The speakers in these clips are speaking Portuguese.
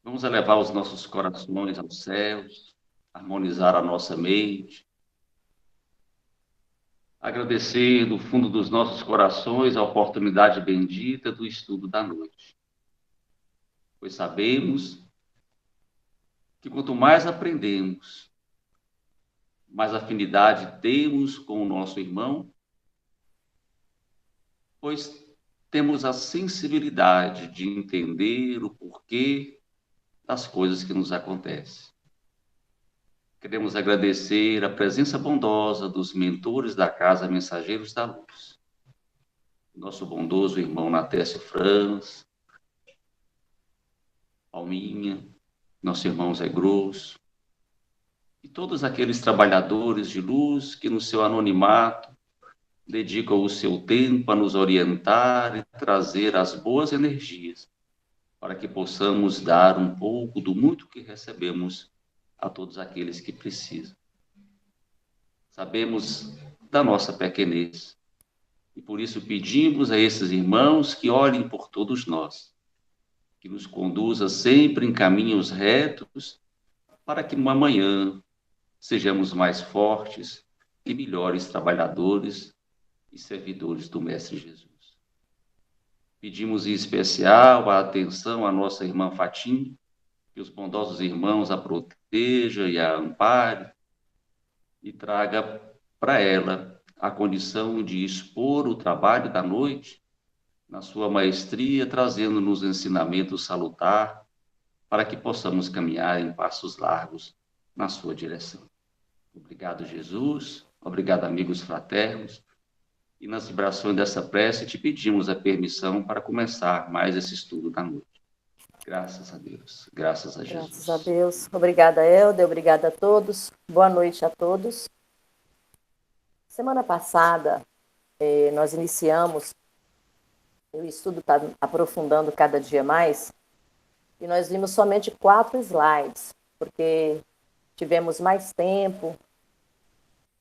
Vamos elevar os nossos corações aos céus, harmonizar a nossa mente, agradecer do fundo dos nossos corações a oportunidade bendita do estudo da noite, pois sabemos que quanto mais aprendemos, mais afinidade temos com o nosso irmão, pois temos a sensibilidade de entender o porquê das coisas que nos acontecem. Queremos agradecer a presença bondosa dos mentores da Casa Mensageiros da Luz, nosso bondoso irmão Natécio Franz, Palminha, nosso irmão Zé Grosso, e todos aqueles trabalhadores de luz que, no seu anonimato, dedicam o seu tempo a nos orientar e trazer as boas energias, para que possamos dar um pouco do muito que recebemos a todos aqueles que precisam. Sabemos da nossa pequenez, e por isso pedimos a esses irmãos que olhem por todos nós, que nos conduza sempre em caminhos retos, para que no amanhã sejamos mais fortes e melhores trabalhadores e servidores do Mestre Jesus. Pedimos em especial a atenção à nossa irmã Fatim, que os bondosos irmãos a proteja e a ampare e traga para ela a condição de expor o trabalho da noite na sua maestria, trazendo-nos ensinamentos salutar para que possamos caminhar em passos largos na sua direção. Obrigado, Jesus. Obrigado, amigos fraternos. E nas vibrações dessa prece te pedimos a permissão para começar mais esse estudo da noite. Graças a Deus. Graças a Graças a Jesus. Deus. Obrigada, Helder. Obrigada a todos. Boa noite a todos. Semana passada, nós iniciamos, o estudo está aprofundando cada dia mais, e nós vimos somente 4 slides, porque tivemos mais tempo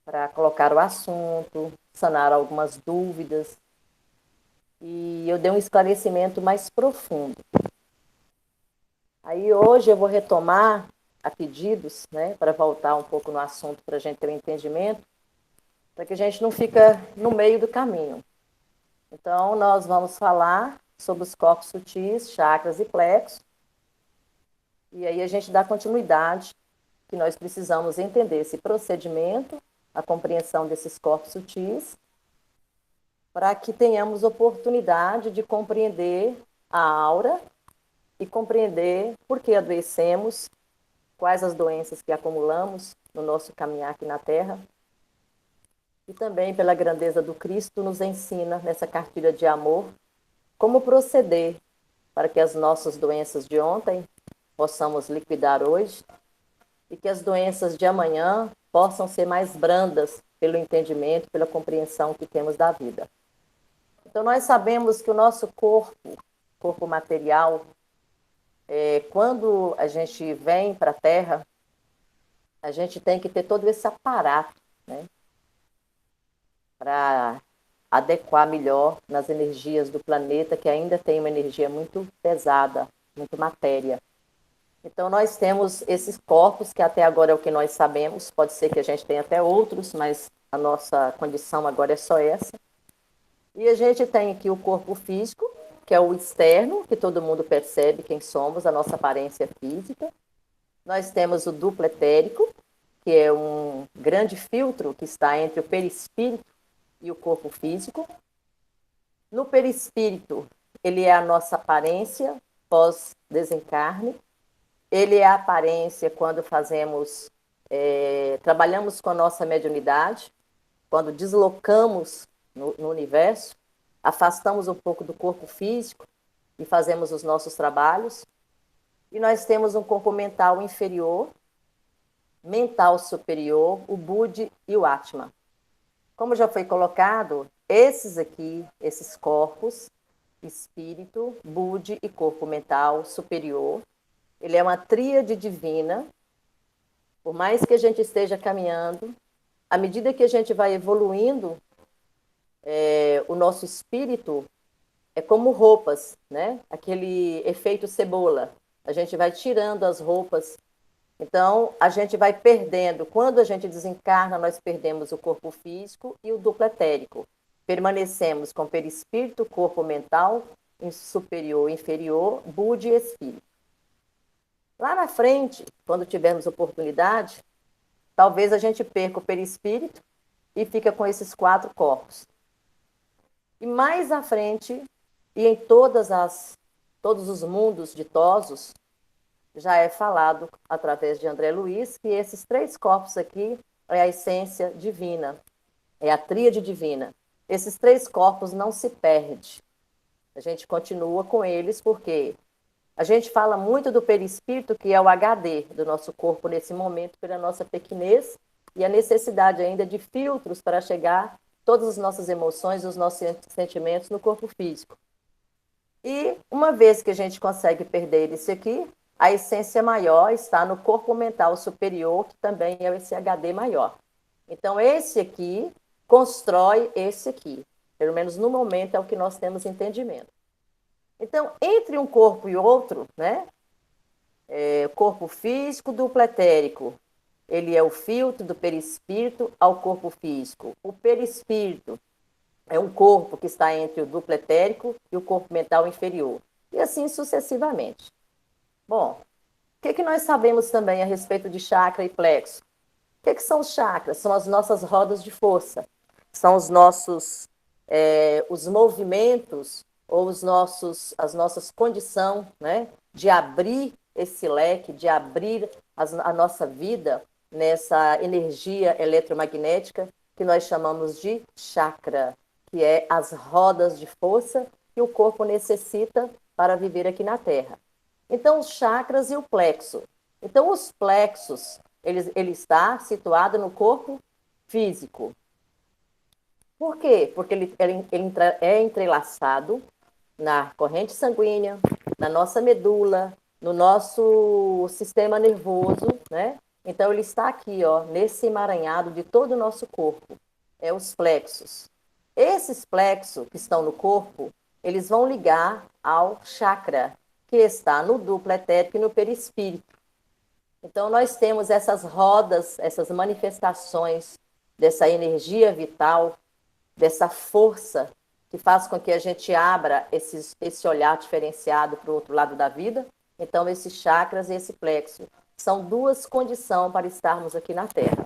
para colocar o assunto, sanar algumas dúvidas, e eu dei um esclarecimento mais profundo. Aí hoje eu vou retomar a pedidos, né, para voltar um pouco no assunto, para a gente ter um entendimento, para que a gente não fica no meio do caminho. Então, nós vamos falar sobre os corpos sutis, chakras e plexos, e aí a gente dá continuidade, que nós precisamos entender esse procedimento, a compreensão desses corpos sutis, para que tenhamos oportunidade de compreender a aura e compreender por que adoecemos, quais as doenças que acumulamos no nosso caminhar aqui na Terra. E também, pela grandeza do Cristo, nos ensina, nessa cartilha de amor, como proceder para que as nossas doenças de ontem possamos liquidar hoje e que as doenças de amanhã possam ser mais brandas pelo entendimento, pela compreensão que temos da vida. Então, nós sabemos que o nosso corpo material, quando a gente vem para a Terra, a gente tem que ter todo esse aparato, né, para adequar melhor nas energias do planeta, que ainda tem uma energia muito pesada, muito matéria. Então, nós temos esses corpos, que até agora é o que nós sabemos, pode ser que a gente tenha até outros, mas a nossa condição agora é só essa. E a gente tem aqui o corpo físico, que é o externo, que todo mundo percebe quem somos, a nossa aparência física. Nós temos o duplo etérico, que é um grande filtro que está entre o perispírito e o corpo físico. No perispírito, ele é a nossa aparência pós-desencarne. Ele é a aparência quando trabalhamos com a nossa mediunidade, quando deslocamos no universo, afastamos um pouco do corpo físico e fazemos os nossos trabalhos. E nós temos um corpo mental inferior, mental superior, o Budi e o Atma. Como já foi colocado, esses corpos, espírito, Budi e corpo mental superior, ele é uma tríade divina. Por mais que a gente esteja caminhando, à medida que a gente vai evoluindo, o nosso espírito é como roupas, né? Aquele efeito cebola. a gente vai tirando as roupas. Então, a gente vai perdendo. Quando a gente desencarna, nós perdemos o corpo físico e o duplo etérico. Permanecemos com perispírito, corpo mental, superior, inferior, Budi e espírito. Lá na frente, quando tivermos oportunidade, talvez a gente perca o perispírito e fica com esses 4 corpos. E mais à frente, e em todos os mundos ditosos, já é falado, através de André Luiz, que esses 3 corpos aqui é a essência divina, é a tríade divina. Esses 3 corpos não se perdem. A gente continua com eles porque a gente fala muito do perispírito, que é o HD do nosso corpo nesse momento, pela nossa pequenez e a necessidade ainda de filtros para chegar todas as nossas emoções, os nossos sentimentos no corpo físico. E uma vez que a gente consegue perder isso aqui, a essência maior está no corpo mental superior, que também é esse HD maior. Então, esse aqui constrói esse aqui. Pelo menos no momento é o que nós temos entendimento. Então, entre um corpo e outro, né? Corpo físico, duplo etérico. Ele é o filtro do perispírito ao corpo físico. O perispírito é um corpo que está entre o duplo etérico e o corpo mental inferior. E assim sucessivamente. Bom, o que nós sabemos também a respeito de chakra e plexo? O que são os chakras? São as nossas rodas de força. São os nossos os movimentos ou as nossas condições, né, de abrir esse leque, de abrir a nossa vida nessa energia eletromagnética que nós chamamos de chakra, que é as rodas de força que o corpo necessita para viver aqui na Terra. Então, os chakras e o plexo. Então, os plexos, ele está situado no corpo físico. Por quê? Porque ele é entrelaçado na corrente sanguínea, na nossa medula, no nosso sistema nervoso, né? Então, ele está aqui, ó, nesse emaranhado de todo o nosso corpo. É os plexos. Esses plexos que estão no corpo, eles vão ligar ao chakra, que está no duplo etérico e no perispírito. Então, nós temos essas rodas, essas manifestações dessa energia vital, dessa força que faz com que a gente abra esse olhar diferenciado para o outro lado da vida. Então, esses chakras e esse plexo são 2 condições para estarmos aqui na Terra.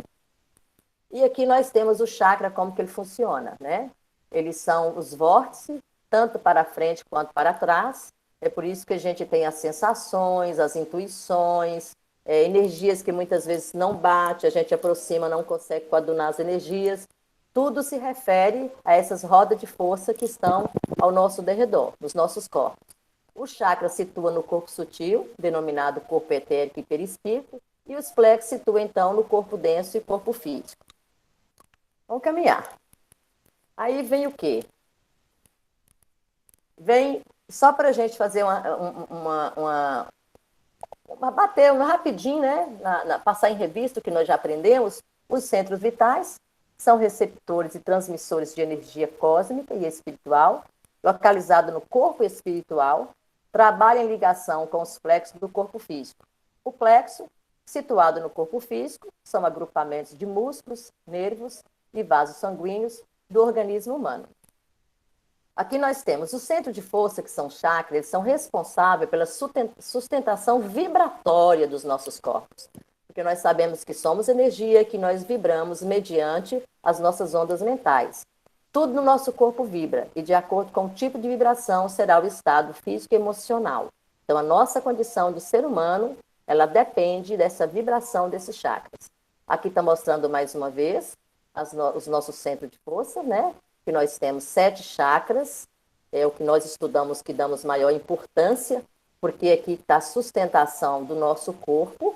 E aqui nós temos o chakra, como que ele funciona, né? Eles são os vórtices, tanto para frente quanto para trás. É por isso que a gente tem as sensações, as intuições, energias que muitas vezes não bate, a gente aproxima, não consegue coadunar as energias. Tudo se refere a essas rodas de força que estão ao nosso derredor, nos nossos corpos. O chakra situa no corpo sutil, denominado corpo etérico e perispírito, e os plexos situam, então, no corpo denso e corpo físico. Vamos caminhar. Aí vem o quê? Vem, só para a gente fazer bater rapidinho, né? Passar em revista o que nós já aprendemos, os centros vitais são receptores e transmissores de energia cósmica e espiritual, localizado no corpo espiritual, trabalha em ligação com os plexos do corpo físico. O plexo, situado no corpo físico, são agrupamentos de músculos, nervos e vasos sanguíneos do organismo humano. Aqui nós temos o centro de força, que são chakras, eles são responsáveis pela sustentação vibratória dos nossos corpos. Porque nós sabemos que somos energia, que nós vibramos mediante as nossas ondas mentais. Tudo no nosso corpo vibra, e de acordo com o tipo de vibração será o estado físico e emocional. Então, a nossa condição de ser humano, ela depende dessa vibração desses chakras. Aqui está mostrando mais uma vez os nossos centros de força, né? Que nós temos 7 chakras, é o que nós estudamos, que damos maior importância, porque aqui está a sustentação do nosso corpo,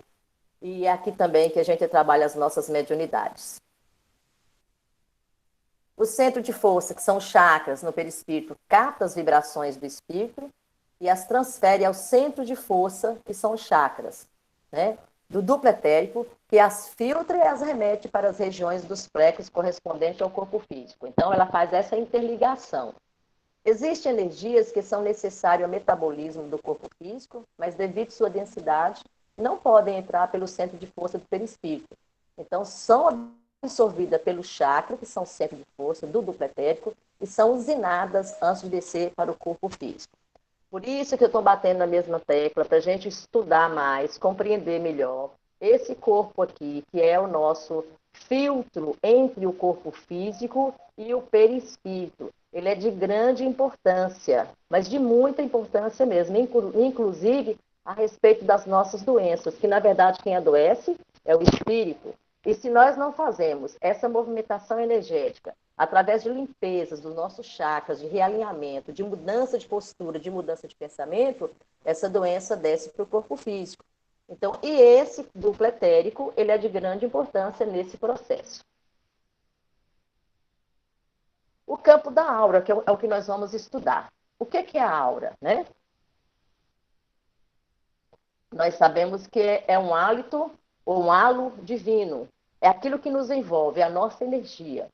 e aqui também que a gente trabalha as nossas mediunidades. O centro de força, que são chakras no perispírito, capta as vibrações do espírito e as transfere ao centro de força, que são os chakras, né? Do duplo etérico, que as filtra e as remete para as regiões dos plexos correspondentes ao corpo físico. Então, ela faz essa interligação. Existem energias que são necessárias ao metabolismo do corpo físico, mas devido à sua densidade, não podem entrar pelo centro de força do perispírito. Então, são absorvidas pelo chakra, que são o centro de força do duplo etérico, e são usinadas antes de descer para o corpo físico. Por isso que eu estou batendo na mesma tecla, para a gente estudar mais, compreender melhor esse corpo aqui, que é o nosso filtro entre o corpo físico e o perispírito. Ele é de grande importância, mas de muita importância mesmo, inclusive a respeito das nossas doenças, que na verdade quem adoece é o espírito. E se nós não fazemos essa movimentação energética através de limpezas dos nossos chakras, de realinhamento, de mudança de postura, de mudança de pensamento, essa doença desce para o corpo físico. Então, e esse duplo etérico, ele é de grande importância nesse processo. O campo da aura, que é o que nós vamos estudar. O que é a aura, né? Nós sabemos que é um hálito ou um halo divino. É aquilo que nos envolve, é a nossa energia.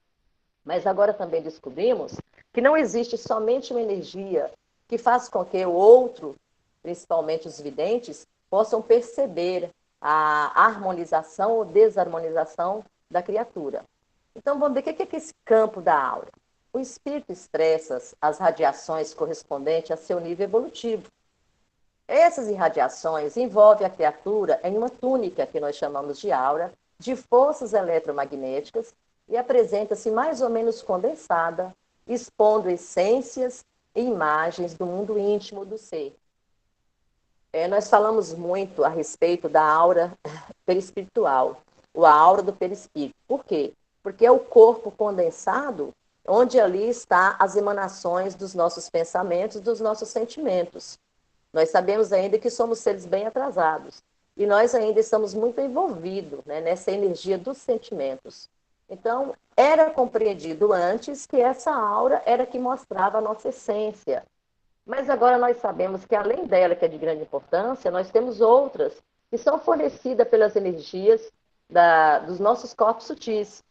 Mas agora também descobrimos que não existe somente uma energia que faz com que o outro, principalmente os videntes, possam perceber a harmonização ou desarmonização da criatura. Então vamos ver o que é esse campo da aura. O espírito expressa as radiações correspondentes a seu nível evolutivo. Essas irradiações envolvem a criatura em uma túnica que nós chamamos de aura, de forças eletromagnéticas, e apresenta-se mais ou menos condensada, expondo essências e imagens do mundo íntimo do ser. Nós falamos muito a respeito da aura perispiritual, ou a aura do perispírito. Por quê? Porque é o corpo condensado onde ali está as emanações dos nossos pensamentos, dos nossos sentimentos. Nós sabemos ainda que somos seres bem atrasados. E nós ainda estamos muito envolvidos, né, nessa energia dos sentimentos. Então, era compreendido antes que essa aura era que mostrava a nossa essência. Mas agora nós sabemos que, além dela, que é de grande importância, nós temos outras que são fornecidas pelas energias dos nossos corpos sutis.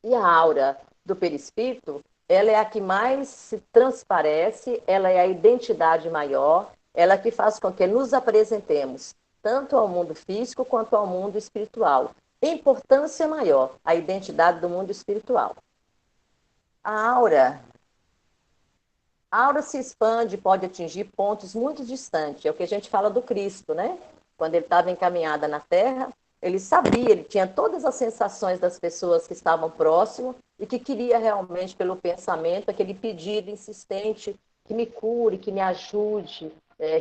E a aura do perispírito, ela é a que mais se transparece, ela é a identidade maior, ela é que faz com que nos apresentemos tanto ao mundo físico quanto ao mundo espiritual. Importância maior, a identidade do mundo espiritual. A aura se expande, pode atingir pontos muito distantes. É o que a gente fala do Cristo, né? Quando ele estava encaminhado na Terra, ele sabia, ele tinha todas as sensações das pessoas que estavam próximo e que queria realmente, pelo pensamento, aquele pedido insistente que me cure, que me ajude,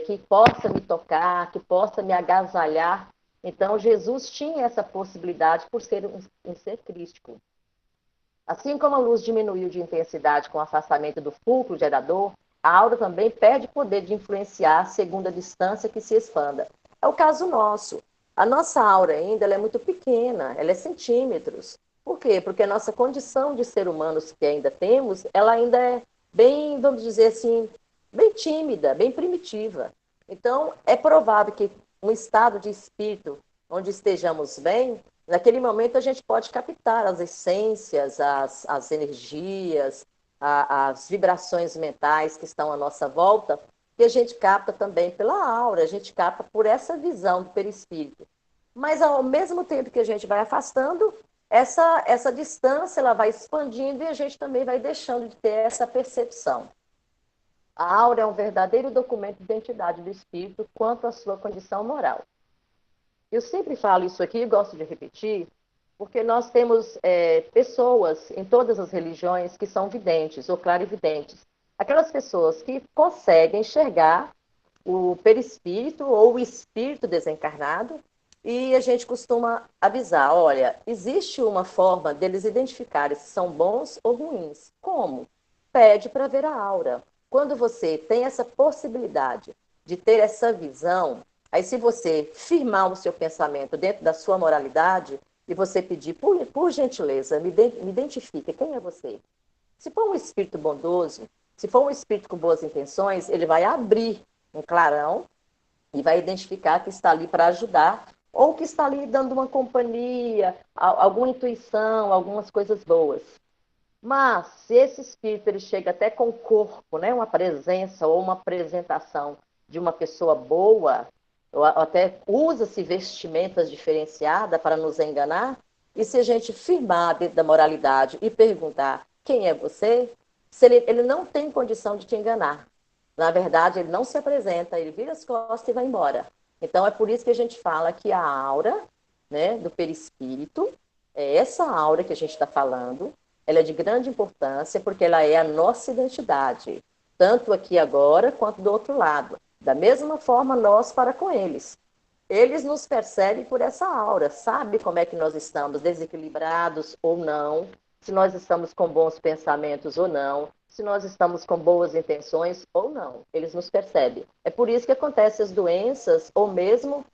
que possa me tocar, que possa me agasalhar. Então, Jesus tinha essa possibilidade por ser um ser crístico. Assim como a luz diminuiu de intensidade com o afastamento do fulcro gerador, a aura também perde poder de influenciar segundo a distância que se expanda. É o caso nosso. A nossa aura ainda ela é muito pequena, ela é centímetros. Por quê? Porque a nossa condição de ser humanos que ainda temos, ela ainda é bem, vamos dizer assim, bem tímida, bem primitiva. Então, é provável que um estado de espírito onde estejamos bem, naquele momento a gente pode captar as essências, as energias, as vibrações mentais que estão à nossa volta, e a gente capta também pela aura, a gente capta por essa visão do perispírito. Mas ao mesmo tempo que a gente vai afastando, essa distância ela vai expandindo e a gente também vai deixando de ter essa percepção. A aura é um verdadeiro documento de identidade do espírito quanto à sua condição moral. Eu sempre falo isso aqui e gosto de repetir, porque nós temos pessoas em todas as religiões que são videntes ou clarividentes. Aquelas pessoas que conseguem enxergar o perispírito ou o espírito desencarnado e a gente costuma avisar, olha, existe uma forma deles identificarem se são bons ou ruins. Como? Pede para ver a aura. Quando você tem essa possibilidade de ter essa visão, aí se você firmar o seu pensamento dentro da sua moralidade e você pedir, por gentileza, me identifique, quem é você? Se for um espírito bondoso, se for um espírito com boas intenções, ele vai abrir um clarão e vai identificar que está ali para ajudar ou que está ali dando uma companhia, alguma intuição, algumas coisas boas. Mas, se esse espírito ele chega até com o corpo, né, uma presença ou uma apresentação de uma pessoa boa, ou até usa-se vestimentas diferenciadas para nos enganar, e se a gente firmar dentro da moralidade e perguntar quem é você, se ele não tem condição de te enganar. Na verdade, ele não se apresenta, ele vira as costas e vai embora. Então, é por isso que a gente fala que a aura, né, do perispírito, é essa aura que a gente está falando, ela é de grande importância porque ela é a nossa identidade, tanto aqui agora quanto do outro lado. Da mesma forma, nós para com eles. Eles nos percebem por essa aura, sabe como é que nós estamos desequilibrados ou não, se nós estamos com bons pensamentos ou não, se nós estamos com boas intenções ou não. Eles nos percebem. É por isso que acontecem as doenças ou mesmo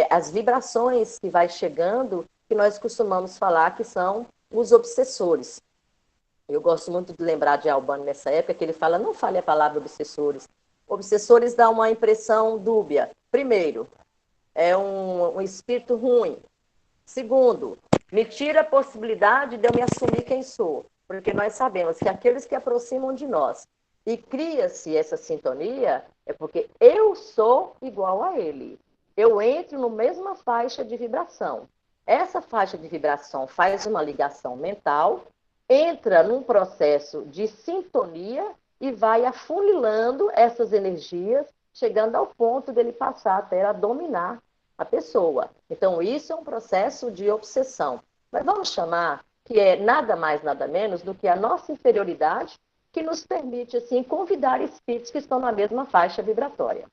as vibrações que vai chegando, que nós costumamos falar que são os obsessores. Eu gosto muito de lembrar de Albano nessa época, que ele fala, não fale a palavra obsessores. Obsessores dá uma impressão dúbia. Primeiro, é um espírito ruim. Segundo, me tira a possibilidade de eu me assumir quem sou, porque nós sabemos que aqueles que aproximam de nós e cria-se essa sintonia, é porque eu sou igual a ele. Eu entro na mesma faixa de vibração. Essa faixa de vibração faz uma ligação mental, entra num processo de sintonia e vai afunilando essas energias, chegando ao ponto dele passar até a dominar a pessoa. Então, isso é um processo de obsessão. Mas vamos chamar que é nada mais, nada menos do que a nossa inferioridade que nos permite, assim, convidar espíritos que estão na mesma faixa vibratória.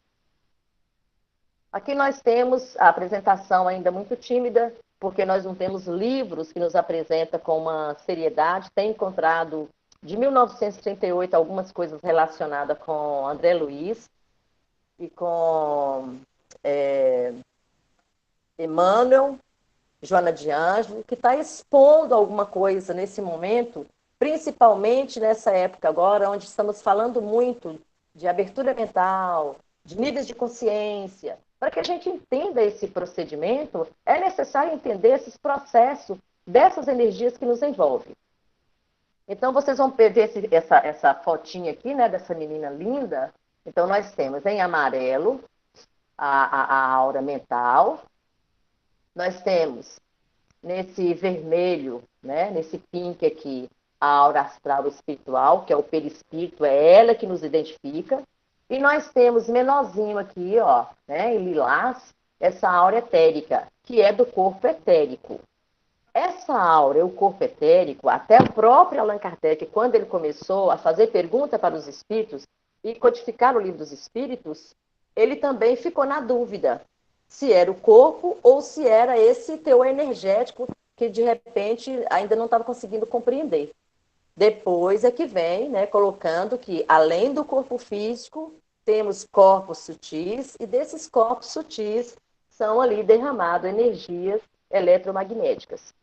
Aqui nós temos a apresentação ainda muito tímida, porque nós não temos livros que nos apresenta com uma seriedade. Tem encontrado, de 1938, algumas coisas relacionadas com André Luiz e com Emmanuel, Joana de Ângelo, que está expondo alguma coisa nesse momento, principalmente nessa época agora, onde estamos falando muito de abertura mental, de níveis de consciência. Para que a gente entenda esse procedimento, é necessário entender esses processos dessas energias que nos envolvem. Então, vocês vão ver essa fotinha aqui, né, dessa menina linda. Então, nós temos em amarelo a aura mental, nós temos nesse vermelho, né, nesse pink aqui, a aura astral espiritual, que é o perispírito, é ela que nos identifica. E nós temos menorzinho aqui, ó, né, em lilás, essa aura etérica, que é do corpo etérico. Essa aura, o corpo etérico, até o próprio Allan Kardec, quando ele começou a fazer pergunta para os espíritos e codificar o livro dos espíritos, ele também ficou na dúvida se era o corpo ou se era esse teor energético que de repente ainda não estava conseguindo compreender. Depois é que vem, né, colocando que além do corpo físico, temos corpos sutis e desses corpos sutis são ali derramadas energias eletromagnéticas.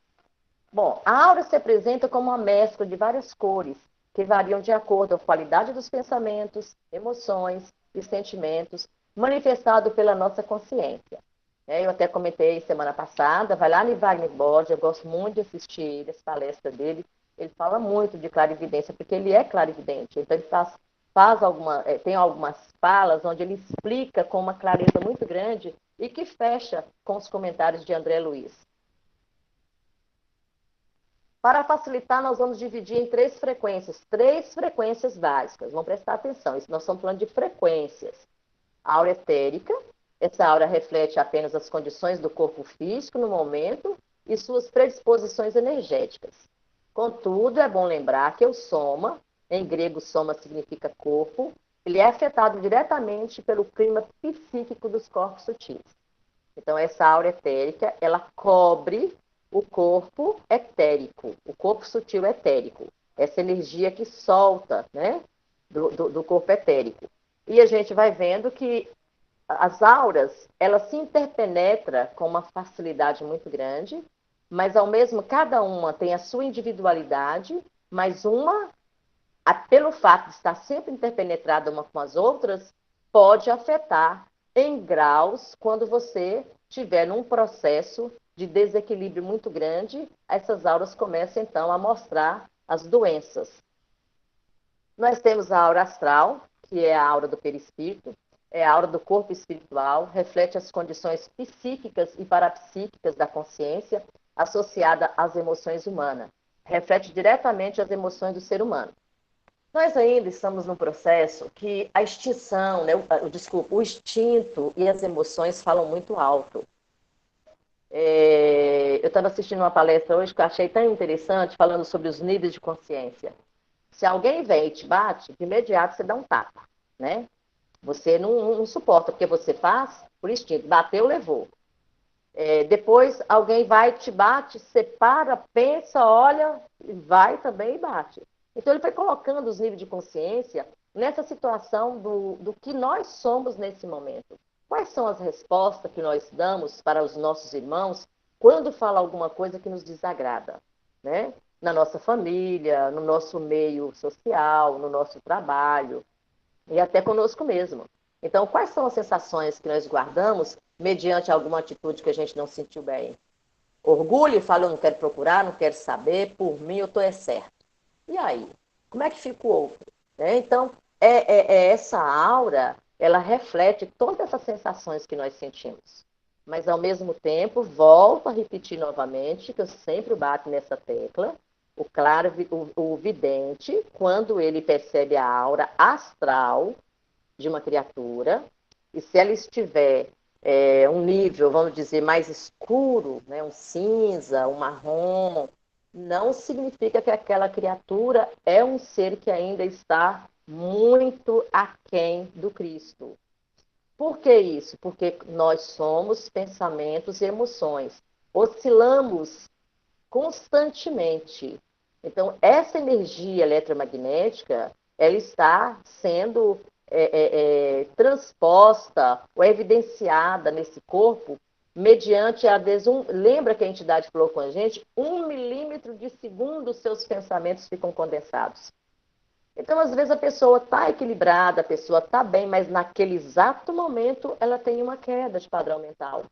Bom, a aura se apresenta como uma mescla de várias cores, que variam de acordo com a qualidade dos pensamentos, emoções e sentimentos manifestados pela nossa consciência. Eu até comentei semana passada, vai lá no Wagner Borges, eu gosto muito de assistir as palestras dele, ele fala muito de clarividência, porque ele é clarividente, então ele tem algumas falas onde ele explica com uma clareza muito grande e que fecha com os comentários de André Luiz. Para facilitar, nós vamos dividir em três frequências básicas. Vamos prestar atenção, isso nós estamos falando de frequências. A aura etérica, essa aura reflete apenas as condições do corpo físico no momento e suas predisposições energéticas. Contudo, é bom lembrar que o soma, em grego soma significa corpo, ele é afetado diretamente pelo clima psíquico dos corpos sutis. Então, essa aura etérica, ela cobre o corpo etérico, o corpo sutil etérico, essa energia que solta, né, do corpo etérico. E a gente vai vendo que as auras, elas se interpenetram com uma facilidade muito grande, mas ao mesmo, cada uma tem a sua individualidade, mas uma, pelo fato de estar sempre interpenetrada uma com as outras, pode afetar em graus quando você estiver num processo de desequilíbrio muito grande, essas auras começam então a mostrar as doenças. Nós temos a aura astral, que é a aura do perispírito, é a aura do corpo espiritual, reflete as condições psíquicas e parapsíquicas da consciência associada às emoções humanas. Reflete diretamente as emoções do ser humano. Nós ainda estamos num processo que a extinção, né, o instinto e as emoções falam muito alto. Eu estava assistindo uma palestra hoje que eu achei tão interessante, falando sobre os níveis de consciência. Se alguém vem e te bate, de imediato você dá um tapa, né? Você não suporta, porque você faz por instinto. Bateu, levou. Depois alguém vai, te bate, separa, pensa, olha, vai também e bate. Então ele foi colocando os níveis de consciência nessa situação do que nós somos nesse momento. Quais são as respostas que nós damos para os nossos irmãos quando fala alguma coisa que nos desagrada, né? Na nossa família, no nosso meio social, no nosso trabalho e até conosco mesmo. Então, quais são as sensações que nós guardamos mediante alguma atitude que a gente não sentiu bem? Orgulho, fala, eu não quero procurar, não quero saber, por mim eu estou certo. E aí? Como é que fica o outro? Então, essa aura, ela reflete todas essas sensações que nós sentimos. Mas, ao mesmo tempo, volto a repetir novamente, que eu sempre bato nessa tecla, o claro, o vidente, quando ele percebe a aura astral de uma criatura, e se ela estiver um nível, vamos dizer, mais escuro, né, um cinza, um marrom, não significa que aquela criatura é um ser que ainda está muito aquém do Cristo. Por que isso? Porque nós somos pensamentos e emoções. Oscilamos constantemente. Então, essa energia eletromagnética, ela está sendo transposta ou evidenciada nesse corpo mediante, às vezes, lembra que a entidade falou com a gente, 1 milímetro de segundo seus pensamentos ficam condensados. Então, às vezes, a pessoa está equilibrada, a pessoa está bem, mas naquele exato momento ela tem uma queda de padrão mental.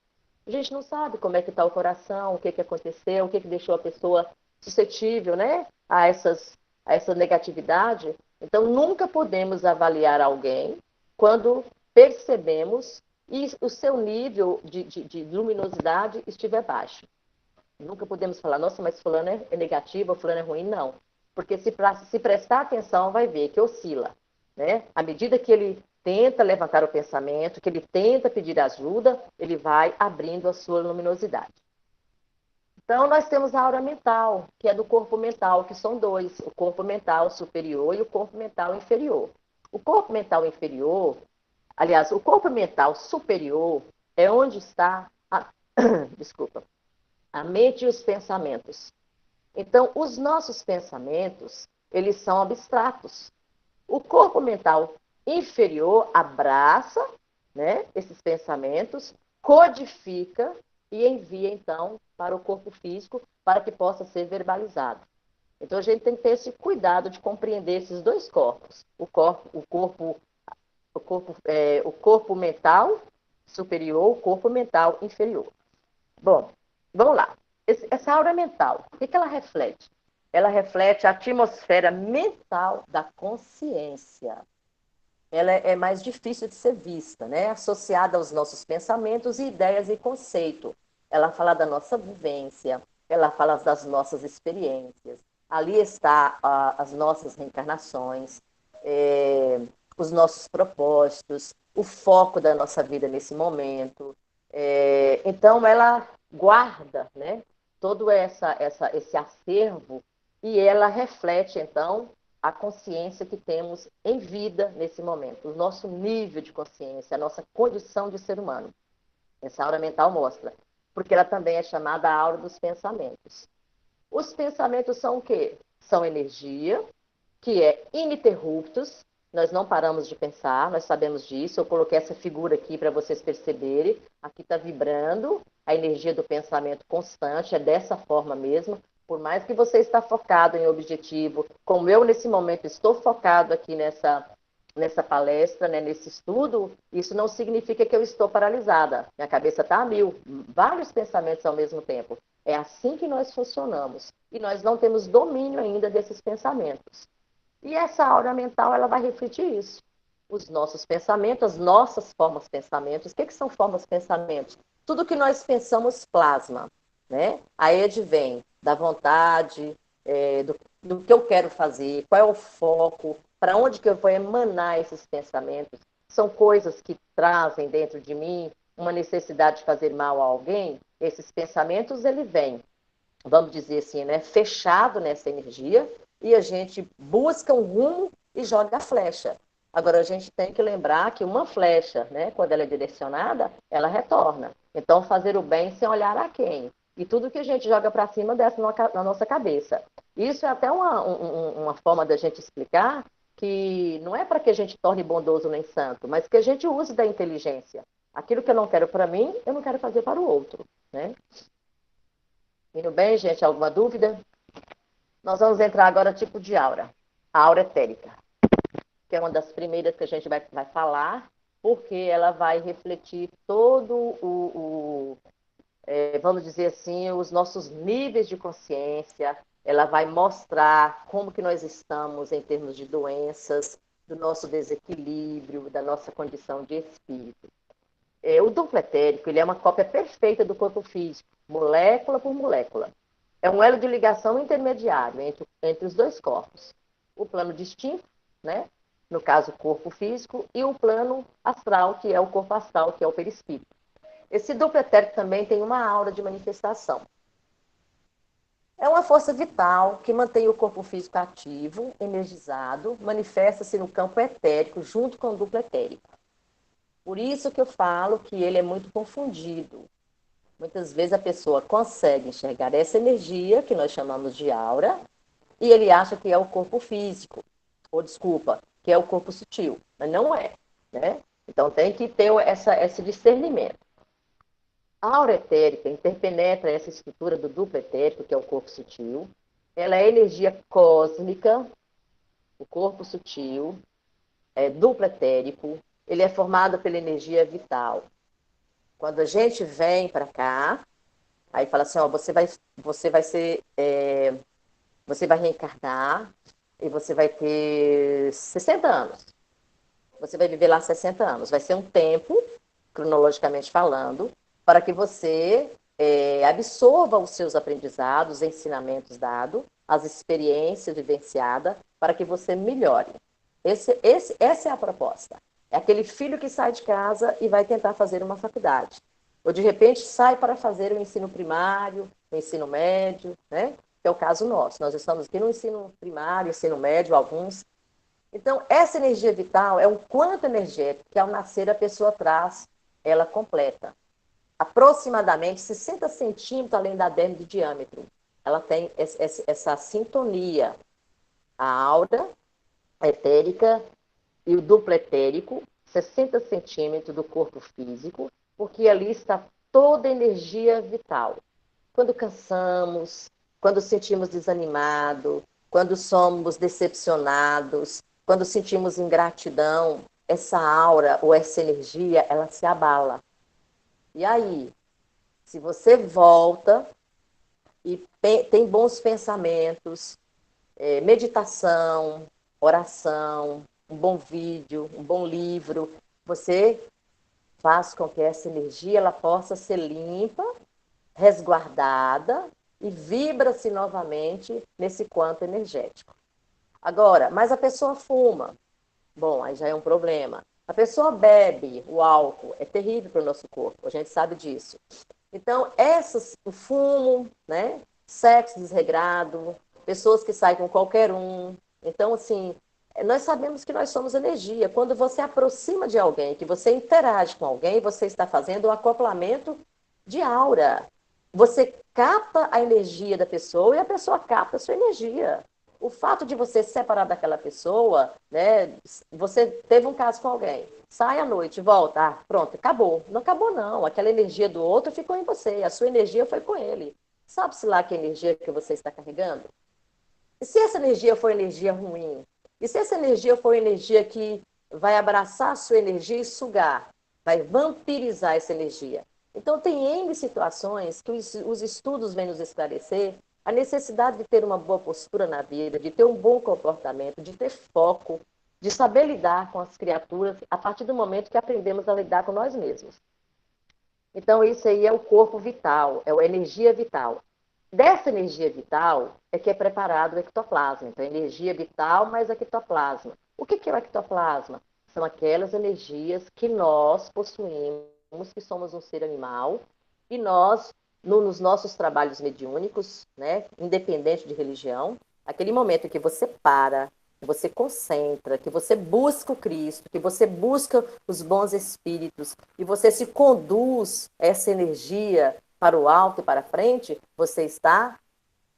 A gente não sabe como é que está o coração, o que, que aconteceu, o que, que deixou a pessoa suscetível, né, a essa negatividade. Então, nunca podemos avaliar alguém quando percebemos e o seu nível de luminosidade estiver baixo. Nunca podemos falar, nossa, mas fulano é negativo, fulano é ruim. Não. Porque se prestar atenção, vai ver que oscila. Né? À medida que ele tenta levantar o pensamento, que ele tenta pedir ajuda, ele vai abrindo a sua luminosidade. Então, nós temos a aura mental, que é do corpo mental, que são dois, o corpo mental superior e o corpo mental inferior. O corpo mental inferior, aliás, o corpo mental superior é onde está desculpa, a mente e os pensamentos. Então, os nossos pensamentos, eles são abstratos. O corpo mental inferior abraça, né, esses pensamentos, codifica e envia, então, para o corpo físico, para que possa ser verbalizado. Então, a gente tem que ter esse cuidado de compreender esses dois corpos. O corpo mental superior, o corpo mental inferior. Bom, vamos lá. Essa aura mental, o que ela reflete? Ela reflete a atmosfera mental da consciência. Ela é mais difícil de ser vista, né? Associada aos nossos pensamentos, ideias e conceito. Ela fala da nossa vivência, ela fala das nossas experiências. Ali está as nossas reencarnações, os nossos propósitos, o foco da nossa vida nesse momento. Então, ela guarda, né, todo esse acervo e ela reflete, então, a consciência que temos em vida nesse momento, o nosso nível de consciência, a nossa condição de ser humano. Essa aura mental mostra, porque ela também é chamada a aura dos pensamentos. Os pensamentos são o quê? São energia, que é ininterruptos, nós não paramos de pensar, nós sabemos disso. Eu coloquei essa figura aqui para vocês perceberem. Aqui está vibrando a energia do pensamento constante, é dessa forma mesmo. Por mais que você está focado em objetivo, como eu nesse momento estou focado aqui nessa palestra, né, nesse estudo, isso não significa que eu estou paralisada. Minha cabeça está a mil, vários pensamentos ao mesmo tempo. É assim que nós funcionamos. E nós não temos domínio ainda desses pensamentos. E essa aura mental, ela vai refletir isso. Os nossos pensamentos, as nossas formas de pensamentos. O que são formas de pensamentos? Tudo que nós pensamos plasma, né? Aí advém da vontade, do que eu quero fazer, qual é o foco, para onde que eu vou emanar esses pensamentos. São coisas que trazem dentro de mim uma necessidade de fazer mal a alguém. Esses pensamentos, ele vem, vamos dizer assim, né, fechado nessa energia, e a gente busca um rumo e joga a flecha. Agora, a gente tem que lembrar que uma flecha, né, quando ela é direcionada, ela retorna. Então, fazer o bem sem olhar a quem. E tudo que a gente joga para cima desce na nossa cabeça. Isso é até uma forma da gente explicar que não é para que a gente torne bondoso nem santo, mas que a gente use da inteligência. Aquilo que eu não quero para mim, eu não quero fazer para o outro, né? Indo bem, gente? Alguma dúvida? Nós vamos entrar agora no tipo de aura. A aura etérica, que é uma das primeiras que a gente vai falar, porque ela vai refletir todo vamos dizer assim, os nossos níveis de consciência. Ela vai mostrar como que nós estamos em termos de doenças, do nosso desequilíbrio, da nossa condição de espírito. O duplo etérico, ele é uma cópia perfeita do corpo físico, molécula por molécula. É um elo de ligação intermediário entre os dois corpos. O plano distinto, né? No caso, o corpo físico, e o plano astral, que é o corpo astral, que é o perispírito. Esse duplo etérico também tem uma aura de manifestação. É uma força vital que mantém o corpo físico ativo, energizado, manifesta-se no campo etérico junto com o duplo etérico. Por isso que eu falo que ele é muito confundido. Muitas vezes a pessoa consegue enxergar essa energia, que nós chamamos de aura, e ele acha que é o corpo físico, ou desculpa, que é o corpo sutil, mas não é, né? Então tem que ter esse discernimento. A aura etérica interpenetra essa estrutura do duplo etérico, que é o corpo sutil. Ela é energia cósmica, o corpo sutil, é duplo etérico. Ele é formado pela energia vital. Quando a gente vem para cá, aí fala assim, ó, você vai ser, você vai reencarnar e você vai ter 60 anos. Você vai viver lá 60 anos. Vai ser um tempo, cronologicamente falando, para que você absorva os seus aprendizados, os ensinamentos dados, as experiências vivenciadas, para que você melhore. Essa é a proposta. É aquele filho que sai de casa e vai tentar fazer uma faculdade. Ou, de repente, sai para fazer o ensino primário, o ensino médio, né? Que é o caso nosso. Nós estamos aqui no ensino primário, ensino médio, alguns. Então, essa energia vital é um quanto energético que, ao nascer, a pessoa traz, ela completa. Aproximadamente 60 centímetros além da derme de diâmetro. Ela tem essa sintonia. A aura etérica e o duplo etérico, 60 centímetros do corpo físico, porque ali está toda a energia vital. Quando cansamos, quando sentimos desanimado, quando somos decepcionados, quando sentimos ingratidão, essa aura ou essa energia, ela se abala. E aí, se você volta e tem bons pensamentos, meditação, oração, um bom vídeo, um bom livro, você faz com que essa energia ela possa ser limpa, resguardada e vibra-se novamente nesse quanto energético. Agora, mas a pessoa fuma. Bom, aí já é um problema. A pessoa bebe o álcool, é terrível para o nosso corpo, a gente sabe disso. Então, o fumo, né? Sexo desregrado, pessoas que saem com qualquer um. Então, assim, nós sabemos que nós somos energia. Quando você aproxima de alguém, que você interage com alguém, você está fazendo um acoplamento de aura. Você capta a energia da pessoa e a pessoa capta a sua energia. O fato de você se separar daquela pessoa, né? Você teve um caso com alguém, sai à noite, volta, pronto, acabou. Não acabou, não. Aquela energia do outro ficou em você, a sua energia foi com ele. Sabe-se lá que energia que você está carregando? E se essa energia for energia ruim? E se essa energia for energia que vai abraçar a sua energia e sugar? Vai vampirizar essa energia? Então, tem N situações que os estudos vêm nos esclarecer a necessidade de ter uma boa postura na vida, de ter um bom comportamento, de ter foco, de saber lidar com as criaturas a partir do momento que aprendemos a lidar com nós mesmos. Então, isso aí é o corpo vital, é a energia vital. Dessa energia vital é que é preparado o ectoplasma. Então, energia vital mais ectoplasma. O que é o ectoplasma? São aquelas energias que nós possuímos, que somos um ser animal, e nós, nos nossos trabalhos mediúnicos, né, independente de religião, aquele momento que você para, que você concentra, que você busca o Cristo, que você busca os bons espíritos, e você se conduz essa energia para o alto e para frente, você está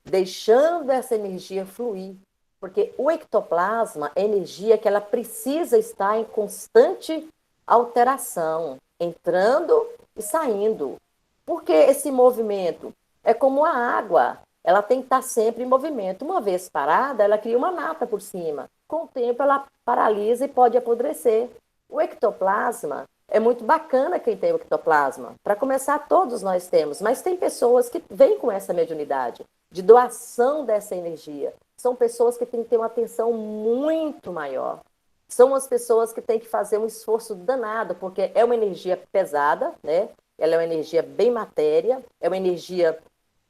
deixando essa energia fluir. Porque o ectoplasma é energia que ela precisa estar em constante alteração, entrando e saindo. Porque esse movimento é como a água, ela tem que estar sempre em movimento. Uma vez parada, ela cria uma nata por cima. Com o tempo, ela paralisa e pode apodrecer. O ectoplasma é muito bacana quem tem o ectoplasma. Para começar, todos nós temos, mas tem pessoas que vêm com essa mediunidade, de doação dessa energia. São pessoas que têm que ter uma atenção muito maior. São as pessoas que têm que fazer um esforço danado, porque é uma energia pesada, né? Ela é uma energia bem matéria, é uma energia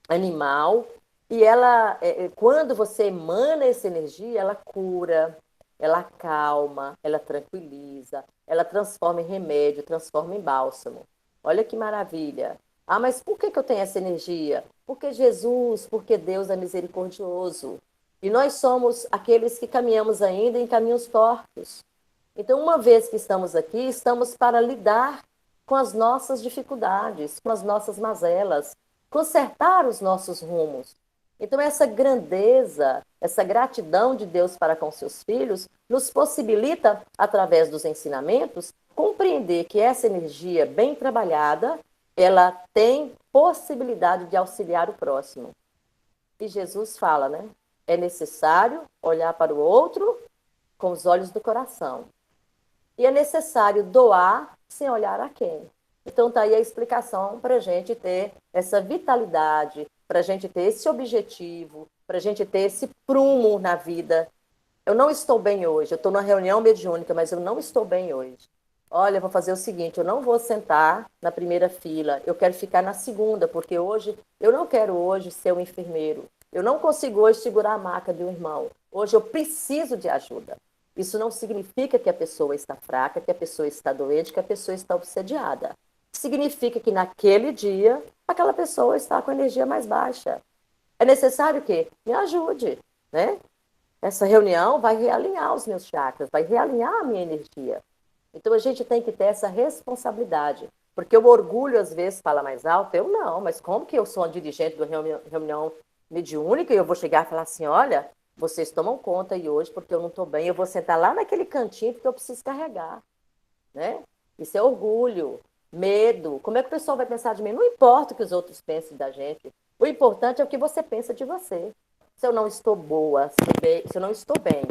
animal, e ela, quando você emana essa energia, ela cura, ela acalma, ela tranquiliza, ela transforma em remédio, transforma em bálsamo. Olha que maravilha. Ah, mas por que eu tenho essa energia? Porque Jesus, porque Deus é misericordioso. E nós somos aqueles que caminhamos ainda em caminhos tortos. Então, uma vez que estamos aqui, estamos para lidar com as nossas dificuldades, com as nossas mazelas, consertar os nossos rumos. Então, essa grandeza, essa gratidão de Deus para com seus filhos, nos possibilita, através dos ensinamentos, compreender que essa energia bem trabalhada, ela tem possibilidade de auxiliar o próximo. E Jesus fala, né? É necessário olhar para o outro com os olhos do coração. E é necessário doar sem olhar a quem. Então, está aí a explicação para a gente ter essa vitalidade, para a gente ter esse objetivo, para a gente ter esse prumo na vida. Eu não estou bem hoje, eu estou numa reunião mediúnica, mas eu não estou bem hoje. Olha, eu vou fazer o seguinte, eu não vou sentar na primeira fila, eu quero ficar na segunda, porque hoje, eu não quero hoje ser um enfermeiro. Eu não consigo hoje segurar a maca de um irmão. Hoje eu preciso de ajuda. Isso não significa que a pessoa está fraca, que a pessoa está doente, que a pessoa está obsediada. Significa que naquele dia, aquela pessoa está com energia mais baixa. É necessário que me ajude, né? Essa reunião vai realinhar os meus chakras, vai realinhar a minha energia. Então a gente tem que ter essa responsabilidade. Porque o orgulho às vezes fala mais alto, eu não, mas como que eu sou uma dirigente de uma reunião mediúnica e eu vou chegar e falar assim, olha, vocês tomam conta aí hoje porque eu não estou bem, eu vou sentar lá naquele cantinho porque eu preciso carregar, né? Isso é orgulho, medo. Como é que o pessoal vai pensar de mim? Não importa o que os outros pensem da gente. O importante é o que você pensa de você. Se eu não estou boa, se eu não estou bem,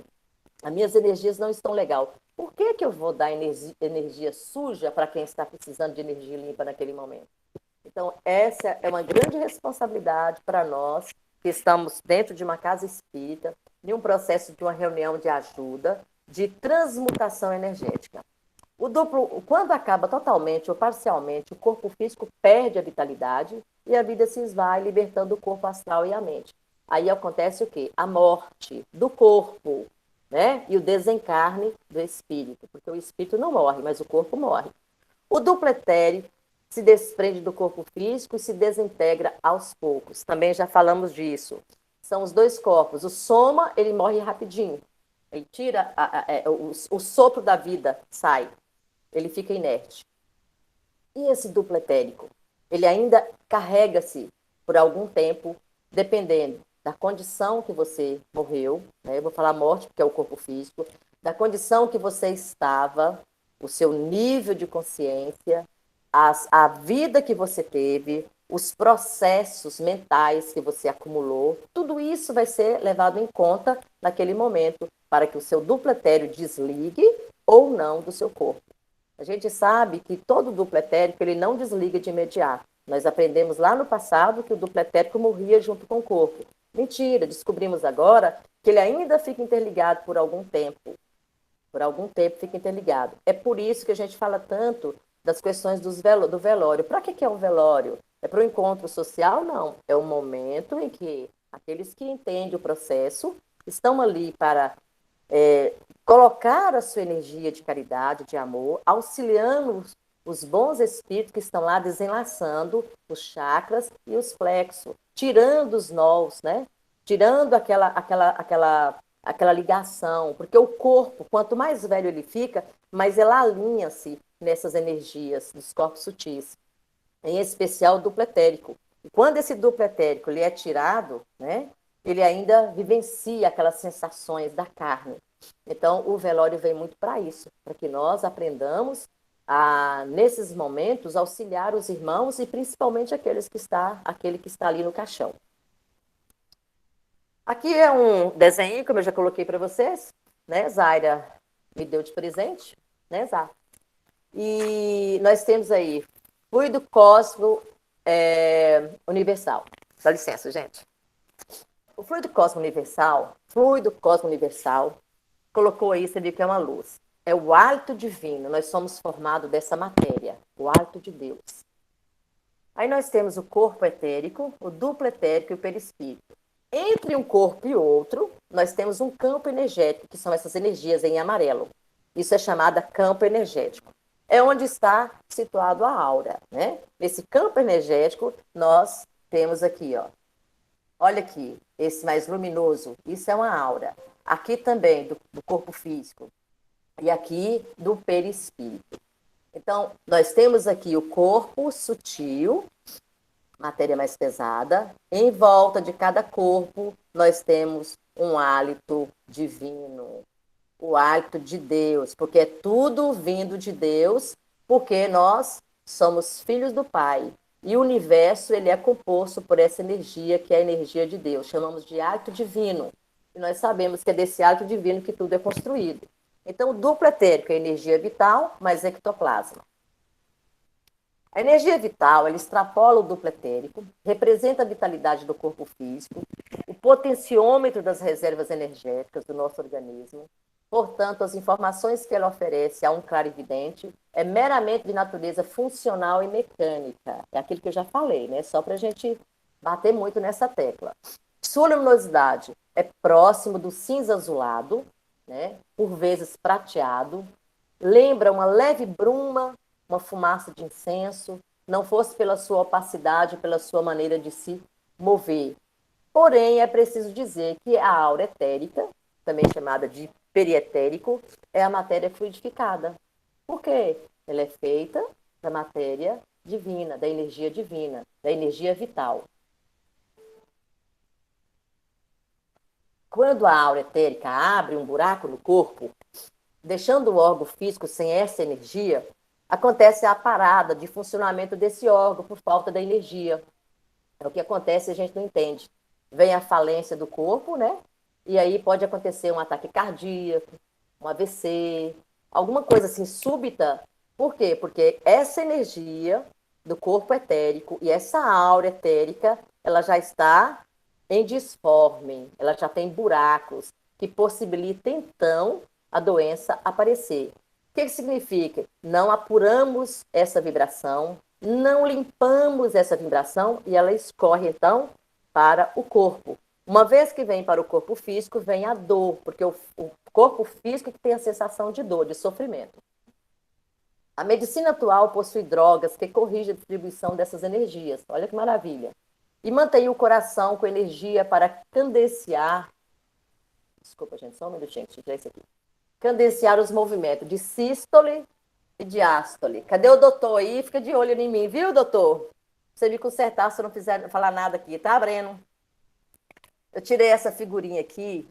as minhas energias não estão legal, por que eu vou dar energia suja para quem está precisando de energia limpa naquele momento? Então, essa é uma grande responsabilidade para nós que estamos dentro de uma casa espírita, de um processo de uma reunião de ajuda, de transmutação energética. O duplo, quando acaba totalmente ou parcialmente, o corpo físico perde a vitalidade e a vida se esvai, libertando o corpo astral e a mente. Aí acontece o quê? A morte do corpo, né? E o desencarne do espírito, porque o espírito não morre, mas o corpo morre. O duplo etéreo se desprende do corpo físico e se desintegra aos poucos. Também já falamos disso. São os dois corpos. O soma, ele morre rapidinho. Ele tira o sopro da vida, sai. Ele fica inerte. E esse duplo etérico? Ele ainda carrega-se por algum tempo, dependendo da condição que você morreu, né? Eu vou falar morte porque é o corpo físico, da condição que você estava, o seu nível de consciência, a vida que você teve, os processos mentais que você acumulou, tudo isso vai ser levado em conta naquele momento para que o seu duplo etéreo desligue ou não do seu corpo. A gente sabe que todo duplo etérico ele não desliga de imediato. Nós aprendemos lá no passado que o duplo etérico morria junto com o corpo. Mentira, descobrimos agora que ele ainda fica interligado por algum tempo. Por algum tempo fica interligado. É por isso que a gente fala tanto das questões do velório. Para que é o velório? É para o encontro social? Não. É o momento em que aqueles que entendem o processo estão ali para colocar a sua energia de caridade, de amor, auxiliando os bons espíritos que estão lá desenlaçando os chakras e os plexos, tirando os nós, né? Tirando aquela ligação, porque o corpo, quanto mais velho ele fica, mais ela alinha-se nessas energias dos corpos sutis, em especial o duplo etérico. E quando esse duplo etérico ele é tirado, né, ele ainda vivencia aquelas sensações da carne. Então, o velório vem muito para isso, para que nós aprendamos a, nesses momentos, auxiliar os irmãos e principalmente aquele que está ali no caixão. Aqui é um desenho, como eu já coloquei para vocês, né? Zaira me deu de presente, né, Zá? E nós temos aí fluido cósmico universal. Dá licença, gente. O fluido cósmico universal, colocou aí, você viu que é uma luz. É o hálito divino, nós somos formados dessa matéria, o hálito de Deus. Aí nós temos o corpo etérico, o duplo etérico e o perispírito. Entre um corpo e outro, nós temos um campo energético, que são essas energias em amarelo. Isso é chamado campo energético. É onde está situado a aura, né? Nesse campo energético, nós temos aqui, ó. Olha aqui, esse mais luminoso, isso é uma aura. Aqui também, do corpo físico. E aqui, do perispírito. Então, nós temos aqui o corpo sutil, matéria mais pesada. Em volta de cada corpo, nós temos um hálito divino, o hálito de Deus, porque é tudo vindo de Deus, porque nós somos filhos do Pai. E o universo ele é composto por essa energia, que é a energia de Deus. Chamamos de hálito divino. E nós sabemos que é desse hálito divino que tudo é construído. Então, o duplo etérico é energia vital, mais ectoplasma. A energia vital, ela extrapola o duplo etérico, representa a vitalidade do corpo físico, o potenciômetro das reservas energéticas do nosso organismo. Portanto, as informações que ela oferece a um clarividente é meramente de natureza funcional e mecânica. É aquilo que eu já falei, né? Só para a gente bater muito nessa tecla. Sua luminosidade é próximo do cinza azulado, né? Por vezes prateado, lembra uma leve bruma, uma fumaça de incenso, não fosse pela sua opacidade, pela sua maneira de se mover. Porém, é preciso dizer que a aura etérica, também chamada de perietérico, é a matéria fluidificada. Por quê? Ela é feita da matéria divina, da energia divina, da energia vital. Quando a aura etérica abre um buraco no corpo, deixando o órgão físico sem essa energia, acontece a parada de funcionamento desse órgão por falta da energia. É o que acontece e a gente não entende. Vem a falência do corpo, né? E aí pode acontecer um ataque cardíaco, um AVC, alguma coisa assim súbita. Por quê? Porque essa energia do corpo etérico e essa aura etérica, ela já está em disforme, ela já tem buracos que possibilitam, então, a doença aparecer. O que significa? Não apuramos essa vibração, não limpamos essa vibração e ela escorre, então, para o corpo. Uma vez que vem para o corpo físico, vem a dor, porque o corpo físico é que tem a sensação de dor, de sofrimento. A medicina atual possui drogas que corrigem a distribuição dessas energias. Olha que maravilha. E mantém o coração com energia para cadenciar. Desculpa, gente, só um minutinho, deixa eu tirar isso aqui. Cadenciar os movimentos de sístole e diástole. Cadê o doutor aí? Fica de olho em mim, viu, doutor? Você me consertar se eu não fizer falar nada aqui, tá, Breno? Eu tirei essa figurinha aqui,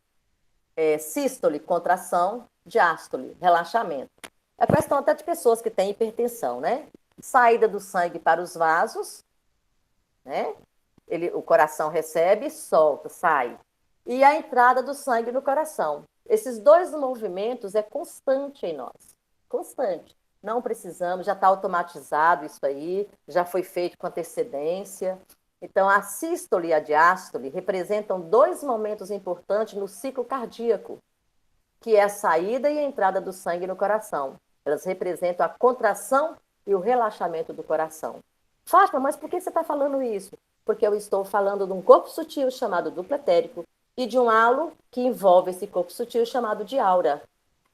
sístole, contração, diástole, relaxamento. É questão até de pessoas que têm hipertensão, né? Saída do sangue para os vasos, né? O coração recebe, solta, sai. E a entrada do sangue no coração. Esses dois movimentos é constante em nós. Constante. não precisamos, já está automatizado isso aí, já foi feito com antecedência. Então, a sístole e a diástole representam dois momentos importantes no ciclo cardíaco, que é a saída e a entrada do sangue no coração. Elas representam a contração e o relaxamento do coração. Fátima, mas por que você está falando isso? Porque eu estou falando de um corpo sutil chamado duplo etérico e de um halo que envolve esse corpo sutil chamado de aura.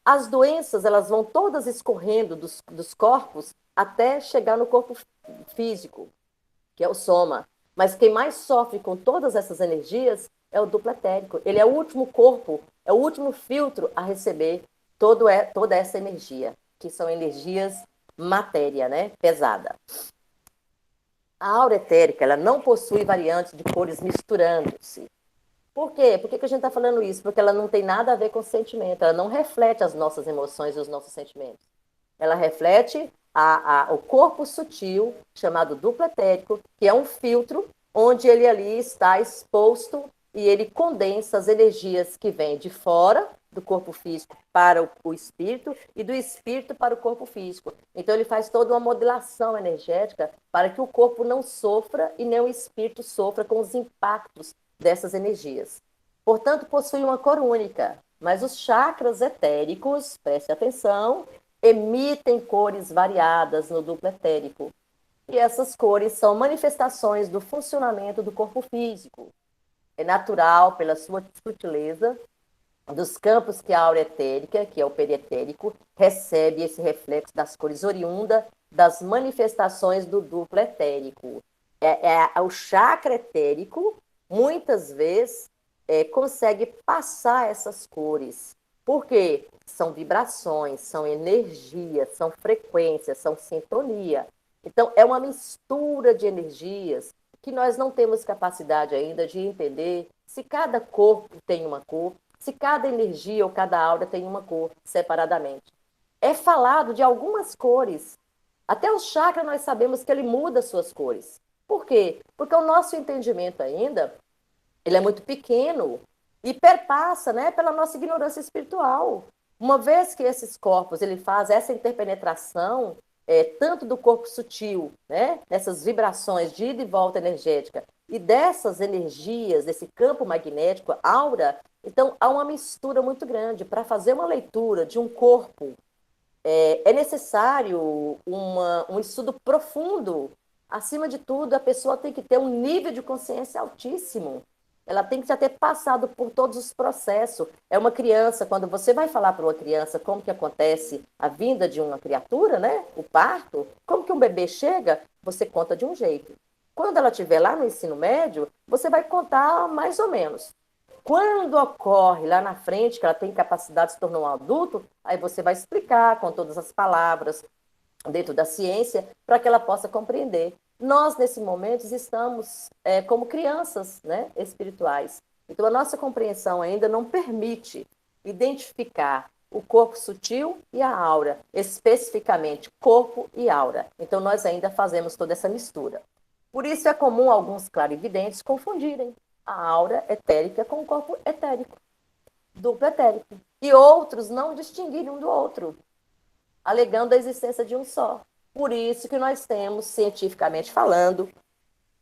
As doenças, elas vão todas escorrendo dos corpos até chegar no corpo físico, que é o soma. Mas quem mais sofre com todas essas energias é o duplo etérico. Ele é o último corpo, é o último filtro a receber toda essa energia, que são energias matéria, né? Pesada. A aura etérica, ela não possui variantes de cores misturando-se. Por quê? Por que a gente está falando isso? Porque ela não tem nada a ver com sentimento, ela não reflete as nossas emoções e os nossos sentimentos. Ela reflete o corpo sutil, chamado duplo etérico, que é um filtro onde ele ali está exposto e ele condensa as energias que vêm de fora do corpo físico para o espírito e do espírito para o corpo físico. Então ele faz toda uma modulação energética para que o corpo não sofra e nem o espírito sofra com os impactos dessas energias. Portanto, possui uma cor única, mas os chakras etéricos, preste atenção, emitem cores variadas no duplo etérico. E essas cores são manifestações do funcionamento do corpo físico. É natural, pela sua sutileza, dos campos que a aura etérica, que é o perietérico, recebe esse reflexo das cores oriunda das manifestações do duplo etérico. O chakra etérico, muitas vezes, consegue passar essas cores. Por quê? São vibrações, são energias, são frequências, são sintonia. Então, é uma mistura de energias que nós não temos capacidade ainda de entender se cada corpo tem uma cor, se cada energia ou cada aura tem uma cor separadamente. É falado de algumas cores. Até o chakra nós sabemos que ele muda suas cores. Por quê? Porque o nosso entendimento ainda, ele é muito pequeno e perpassa, né, pela nossa ignorância espiritual. Uma vez que esses corpos ele faz essa interpenetração, tanto do corpo sutil, né, dessas vibrações de ida e volta energética, e dessas energias, desse campo magnético, aura, então há uma mistura muito grande. Para fazer uma leitura de um corpo, é necessário um estudo profundo. Acima de tudo, a pessoa tem que ter um nível de consciência altíssimo. Ela tem que já ter passado por todos os processos. É uma criança, quando você vai falar para uma criança como que acontece a vinda de uma criatura, né? O parto, como que um bebê chega, você conta de um jeito. Quando ela estiver lá no ensino médio, você vai contar mais ou menos. Quando ocorre lá na frente, que ela tem capacidade de se tornar um adulto, aí você vai explicar com todas as palavras dentro da ciência para que ela possa compreender. Nós, nesse momento, estamos como crianças, né, espirituais. Então, a nossa compreensão ainda não permite identificar o corpo sutil e a aura, especificamente corpo e aura. Então, nós ainda fazemos toda essa mistura. Por isso é comum alguns clarividentes confundirem a aura etérica com o corpo etérico, duplo etérico. E outros não distinguirem um do outro, alegando a existência de um só. Por isso que nós temos, cientificamente falando,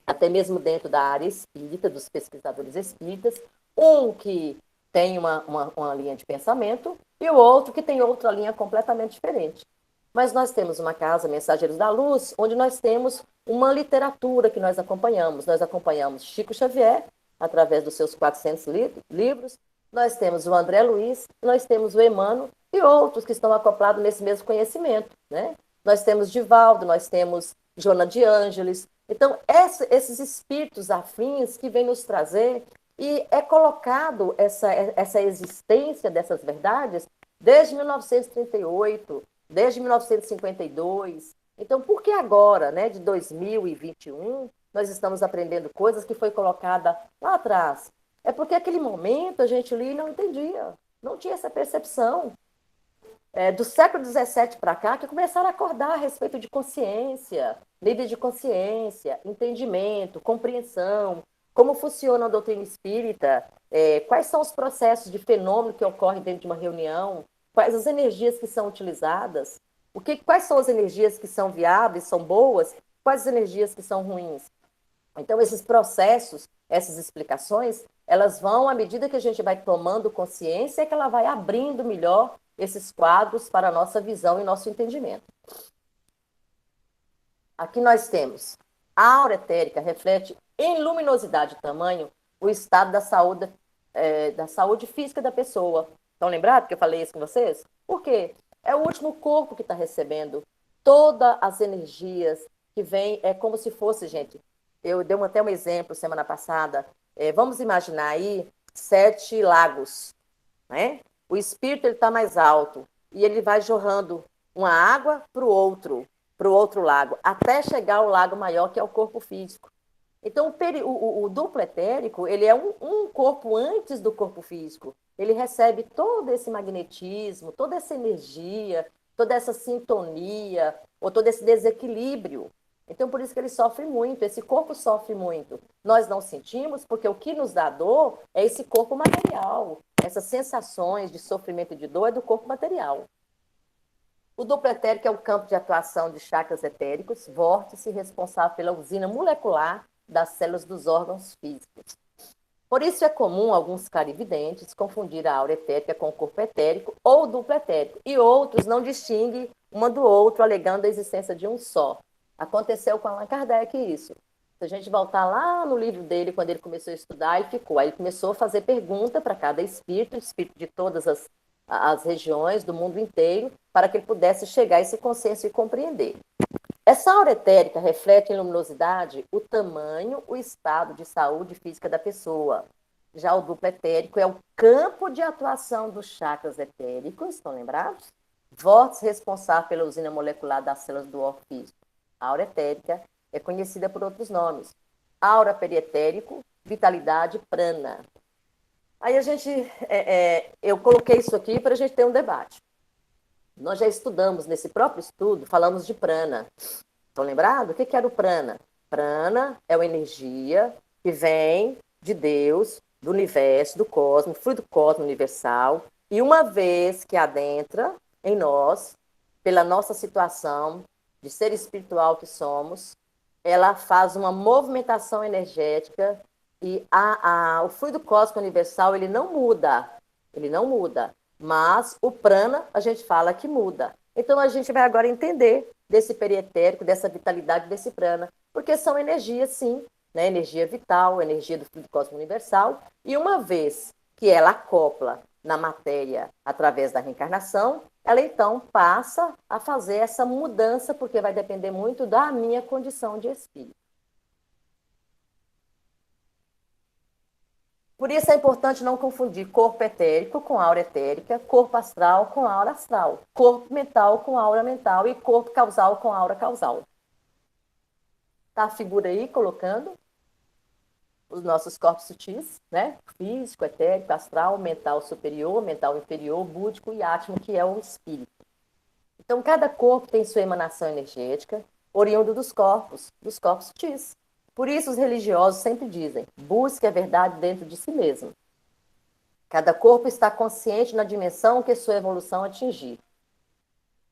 até mesmo dentro da área espírita, dos pesquisadores espíritas, um que tem uma linha de pensamento e o outro que tem outra linha completamente diferente. Mas nós temos uma casa, Mensageiros da Luz, onde nós temos uma literatura que nós acompanhamos. Nós acompanhamos Chico Xavier, através dos seus 400 livros, nós temos o André Luiz, nós temos o Emmanuel e outros que estão acoplados nesse mesmo conhecimento, né? Nós temos Divaldo, nós temos Joana de Ângeles. Então, esses espíritos afins que vêm nos trazer, e é colocado essa existência dessas verdades desde 1938, desde 1952. Então, por que agora, né, de 2021, nós estamos aprendendo coisas que foi colocada lá atrás? É porque aquele momento a gente lia e não entendia, não tinha essa percepção. Do século XVII para cá, que começaram a acordar a respeito de consciência, nível de consciência, entendimento, compreensão, como funciona a doutrina espírita, quais são os processos de fenômeno que ocorrem dentro de uma reunião, quais as energias que são utilizadas. Quais são as energias que são viáveis, são boas, quais as energias que são ruins. Então, esses processos, essas explicações, elas vão, à medida que a gente vai tomando consciência, é que ela vai abrindo melhor esses quadros para a nossa visão e nosso entendimento. Aqui nós temos a aura etérica reflete em luminosidade e tamanho o estado da saúde física da pessoa. Estão lembrados que eu falei isso com vocês? Por quê? É o último corpo que está recebendo todas as energias que vêm, é como se fosse, gente, eu dei até um exemplo semana passada, vamos imaginar aí 7 lagos, né? O espírito está mais alto e ele vai jorrando uma água para o outro lago, até chegar ao lago maior, que é o corpo físico. Então, o duplo etérico, ele é um corpo antes do corpo físico. Ele recebe todo esse magnetismo, toda essa energia, toda essa sintonia, ou todo esse desequilíbrio. Então, por isso que ele sofre muito, esse corpo sofre muito. Nós não sentimos, porque o que nos dá dor é esse corpo material. Essas sensações de sofrimento e de dor é do corpo material. O duplo etérico é o campo de atuação de chakras etéricos, vórtice responsável pela usina molecular das células dos órgãos físicos. Por isso é comum alguns clarividentes confundir a aura etérica com o corpo etérico ou o duplo etérico, e outros não distinguem uma do outro, alegando a existência de um só. Aconteceu com Allan Kardec isso. Se a gente voltar lá no livro dele, quando ele começou a estudar, ele ficou. Aí ele começou a fazer pergunta para cada espírito de todas as regiões do mundo inteiro, para que ele pudesse chegar a esse consenso e compreender. Essa aura etérica reflete em luminosidade o tamanho, o estado de saúde física da pessoa. Já o duplo etérico é o campo de atuação dos chakras etéricos, estão lembrados? Vórtice responsável pela usina molecular das células do órgão físico. A aura etérica é conhecida por outros nomes. Aura perietérico, vitalidade, prana. Aí eu coloquei isso aqui para a gente ter um debate. Nós já estudamos nesse próprio estudo, falamos de prana. Estão lembrados? O que era o prana? Prana é uma energia que vem de Deus, do universo, do cosmos, fluido cósmico universal, e uma vez que adentra em nós, pela nossa situação de ser espiritual que somos, ela faz uma movimentação energética e o fluido cósmico universal ele não muda, mas o prana a gente fala que muda. Então a gente vai agora entender desse perietérico, dessa vitalidade desse prana, porque são energias sim, né? Energia vital, energia do fluido cósmico universal, e uma vez que ela acopla na matéria através da reencarnação, ela então passa a fazer essa mudança, porque vai depender muito da minha condição de espírito. Por isso é importante não confundir corpo etérico com aura etérica, corpo astral com aura astral, corpo mental com aura mental e corpo causal com aura causal. Tá a figura aí colocando os nossos corpos sutis, né? Físico, etérico, astral, mental superior, mental inferior, búdico e átmico, que é o espírito. Então, cada corpo tem sua emanação energética, oriundo dos corpos sutis. Por isso, os religiosos sempre dizem: busque a verdade dentro de si mesmo. Cada corpo está consciente na dimensão que sua evolução atingir.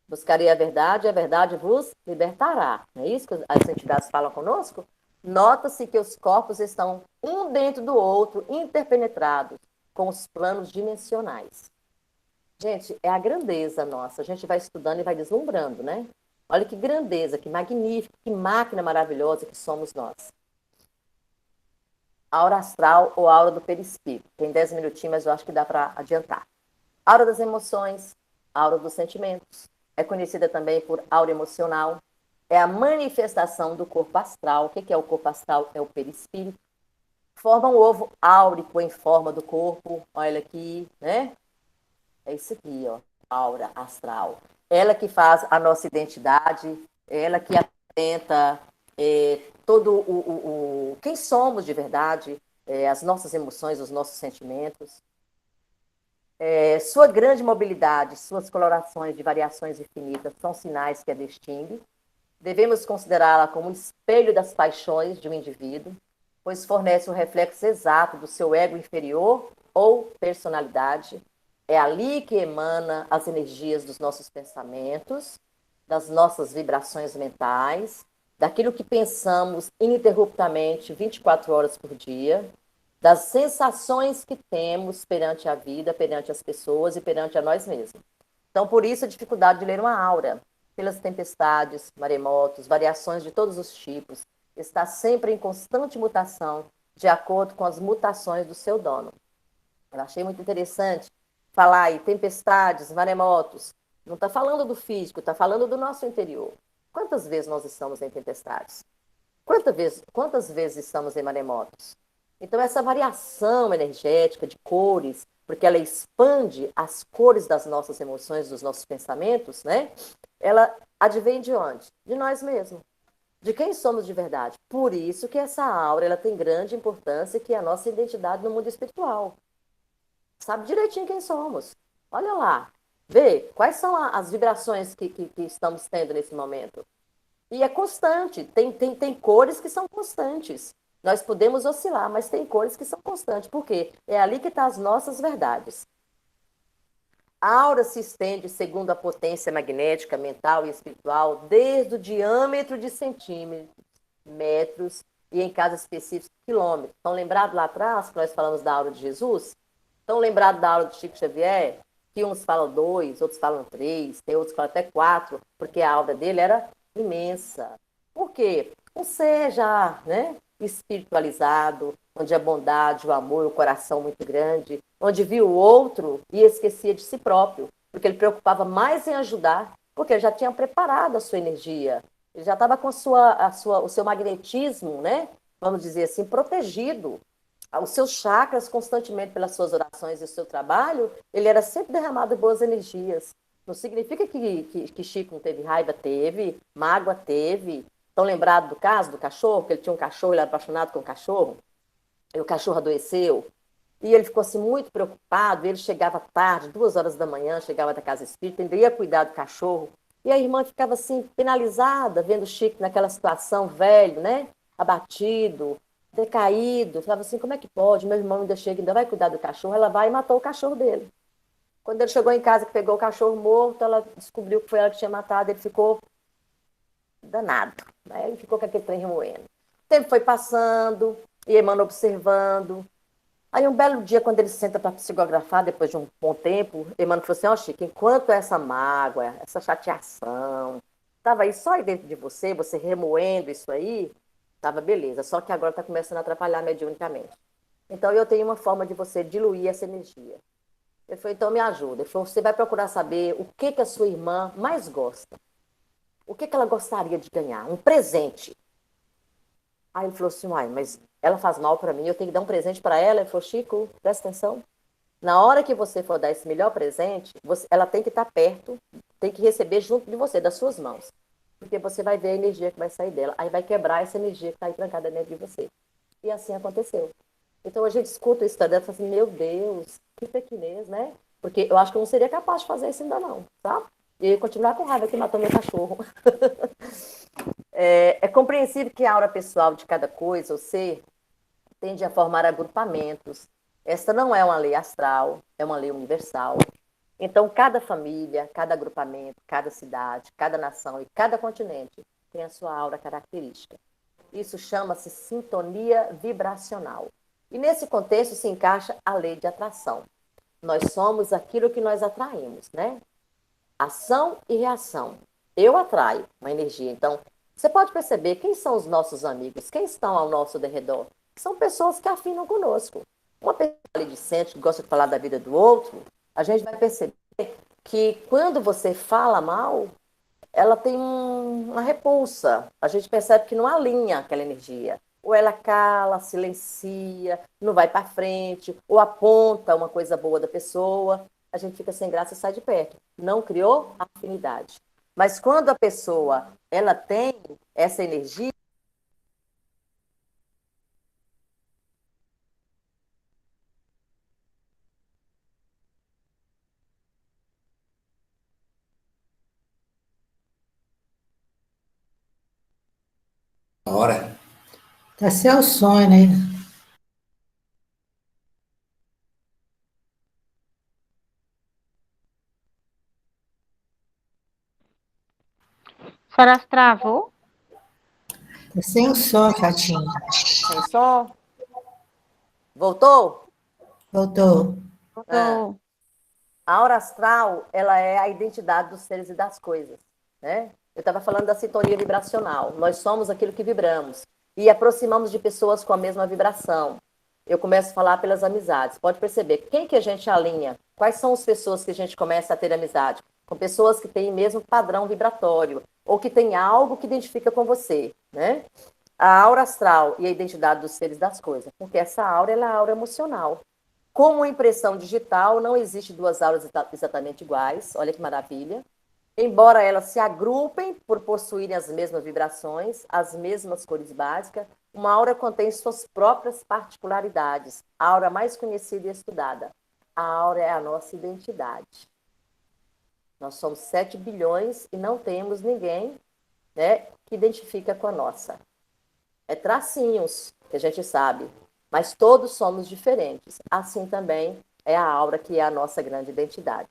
Buscarei a verdade vos libertará. Não é isso que as entidades falam conosco? Nota-se que os corpos estão um dentro do outro, interpenetrados com os planos dimensionais. Gente, é a grandeza nossa. A gente vai estudando e vai deslumbrando, né? Olha que grandeza, que magnífico, que máquina maravilhosa que somos nós. Aura astral ou aura do perispírito. Tem 10 minutinhos, mas eu acho que dá para adiantar. Aura das emoções, aura dos sentimentos. É conhecida também por aura emocional. É a manifestação do corpo astral. O que é o corpo astral? É o perispírito. Forma um ovo áurico em forma do corpo. Olha aqui, né? É isso aqui, ó. Aura astral. Ela que faz a nossa identidade, ela que apresenta todo quem somos de verdade, as nossas emoções, os nossos sentimentos. Sua grande mobilidade, suas colorações de variações infinitas são sinais que a distinguem. Devemos considerá-la como um espelho das paixões de um indivíduo, pois fornece um reflexo exato do seu ego inferior ou personalidade. É ali que emana as energias dos nossos pensamentos das nossas vibrações mentais, daquilo que pensamos ininterruptamente 24 horas por dia, das sensações que temos perante a vida, perante as pessoas e perante a nós mesmos. Então, por isso a dificuldade de ler uma aura, pelas tempestades, maremotos, variações de todos os tipos, está sempre em constante mutação, de acordo com as mutações do seu dono. Eu achei muito interessante falar aí tempestades, maremotos. Não está falando do físico, está falando do nosso interior. Quantas vezes nós estamos em tempestades? Quantas vezes estamos em maremotos? Então, essa variação energética de cores, porque ela expande as cores das nossas emoções, dos nossos pensamentos, né? Ela advém de onde? De nós mesmos. De quem somos de verdade. Por isso que essa aura ela tem grande importância, que é a nossa identidade no mundo espiritual. Sabe direitinho quem somos. Olha lá. Vê quais são as vibrações que estamos tendo nesse momento. E é constante. Tem cores que são constantes. Nós podemos oscilar, mas tem cores que são constantes. Por quê? É ali que estão as nossas verdades. A aura se estende segundo a potência magnética, mental e espiritual, desde o diâmetro de centímetros, metros e, em casos específicos, quilômetros. Estão lembrados lá atrás que nós falamos da aura de Jesus? Estão lembrados da aura de Chico Xavier? Que uns falam 2, outros falam 3, tem outros que falam até 4, porque a aura dele era imensa. Por quê? Um ser já, né, espiritualizado, onde a bondade, o amor, o coração muito grande, onde viu o outro e esquecia de si próprio, porque ele preocupava mais em ajudar, porque ele já tinha preparado a sua energia, ele já estava com o seu magnetismo, né? Vamos dizer assim, protegido. Os seus chakras, constantemente pelas suas orações e o seu trabalho, ele era sempre derramado boas energias. Não significa que Chico não teve raiva, teve, mágoa, teve. Estão lembrados do caso do cachorro, que ele tinha um cachorro, ele era apaixonado com o cachorro, e o cachorro adoeceu. E ele ficou assim muito preocupado, ele chegava tarde, 2 horas da manhã, chegava da casa espírita, ainda ia cuidar do cachorro. E a irmã ficava assim, penalizada, vendo o Chico naquela situação, velho, né? Abatido, decaído. Falava assim, como é que pode? Meu irmão ainda chega, ainda vai cuidar do cachorro. Ela vai e matou o cachorro dele. Quando ele chegou em casa, que pegou o cachorro morto, ela descobriu que foi ela que tinha matado, ele ficou danado. Né? Ele ficou com aquele trem remoendo. O tempo foi passando, e Emmanuel observando. Aí um belo dia, quando ele senta para psicografar, depois de um bom tempo, Emmanuel falou assim, ó Chico, enquanto essa mágoa, essa chateação, estava aí só aí dentro de você, você remoendo isso aí, estava beleza, só que agora está começando a atrapalhar mediunicamente. Então eu tenho uma forma de você diluir essa energia. Ele falou, então me ajuda. Ele falou, você vai procurar saber o que, que a sua irmã mais gosta. O que, que ela gostaria de ganhar? Um presente. Aí ele falou assim, uai, mas ela faz mal para mim, eu tenho que dar um presente para ela. Ele falou, Chico, presta atenção. Na hora que você for dar esse melhor presente, ela tem que estar perto, tem que receber junto de você, das suas mãos. Porque você vai ver a energia que vai sair dela. Aí vai quebrar essa energia que está aí trancada dentro de você. E assim aconteceu. Então a gente escuta isso dela e fala assim, meu Deus, que pequenez, né? Porque eu acho que eu não seria capaz de fazer isso ainda não, tá? E eu ia continuar com raiva que matou meu cachorro. É compreensível que a aura pessoal de cada coisa ou ser tende a formar agrupamentos. Esta não é uma lei astral, é uma lei universal. Então, cada família, cada agrupamento, cada cidade, cada nação e cada continente tem a sua aura característica. Isso chama-se sintonia vibracional. E nesse contexto se encaixa a lei de atração. Nós somos aquilo que nós atraímos, né? Ação e reação. Eu atraio uma energia. Então, você pode perceber quem são os nossos amigos, quem estão ao nosso redor. São pessoas que afinam conosco. Uma pessoa maledicente que gosta de falar da vida do outro, a gente vai perceber que quando você fala mal, ela tem uma repulsa. A gente percebe que não alinha aquela energia. Ou ela cala, silencia, não vai para frente, ou aponta uma coisa boa da pessoa. A gente fica sem graça e sai de perto. Não criou afinidade. Mas quando a pessoa ela tem essa energia, Hora. Tá sem o sonho, né? senhora travou? Tá sem o som, Fatinha. Sem som? Voltou? Voltou. Voltou. A aura astral, ela é a identidade dos seres e das coisas, né? Eu estava falando da sintonia vibracional. Nós somos aquilo que vibramos e aproximamos de pessoas com a mesma vibração. Eu começo a falar pelas amizades. Pode perceber, quem que a gente alinha? Quais são as pessoas que a gente começa a ter amizade? Com pessoas que têm o mesmo padrão vibratório ou que têm algo que identifica com você, né? A aura astral e a identidade dos seres e das coisas, porque essa aura ela é a aura emocional. Como impressão digital, não existe duas auras exatamente iguais, olha que maravilha. Embora elas se agrupem por possuírem as mesmas vibrações, as mesmas cores básicas, uma aura contém suas próprias particularidades. A aura mais conhecida e estudada. A aura é a nossa identidade. Nós somos 7 bilhões e não temos ninguém, né, que identifica com a nossa. É tracinhos, que a gente sabe, mas todos somos diferentes. Assim também é a aura que é a nossa grande identidade.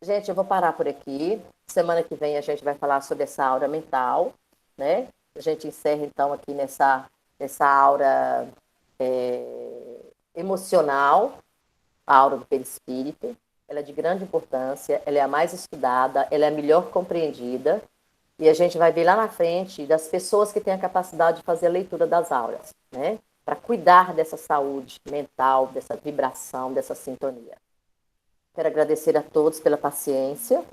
Gente, eu vou parar por aqui. Semana que vem a gente vai falar sobre essa aura mental, né? A gente encerra então aqui nessa aura emocional, a aura do perispírito. Ela é de grande importância, ela é a mais estudada, ela é a melhor compreendida. E a gente vai ver lá na frente das pessoas que têm a capacidade de fazer a leitura das auras, né? Para cuidar dessa saúde mental, dessa vibração, dessa sintonia. Quero agradecer a todos pela paciência,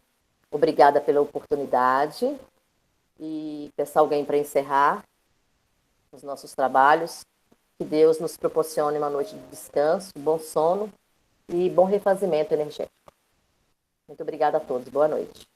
obrigada pela oportunidade e peço alguém para encerrar os nossos trabalhos. Que Deus nos proporcione uma noite de descanso, bom sono e bom refazimento energético. Muito obrigada a todos. Boa noite.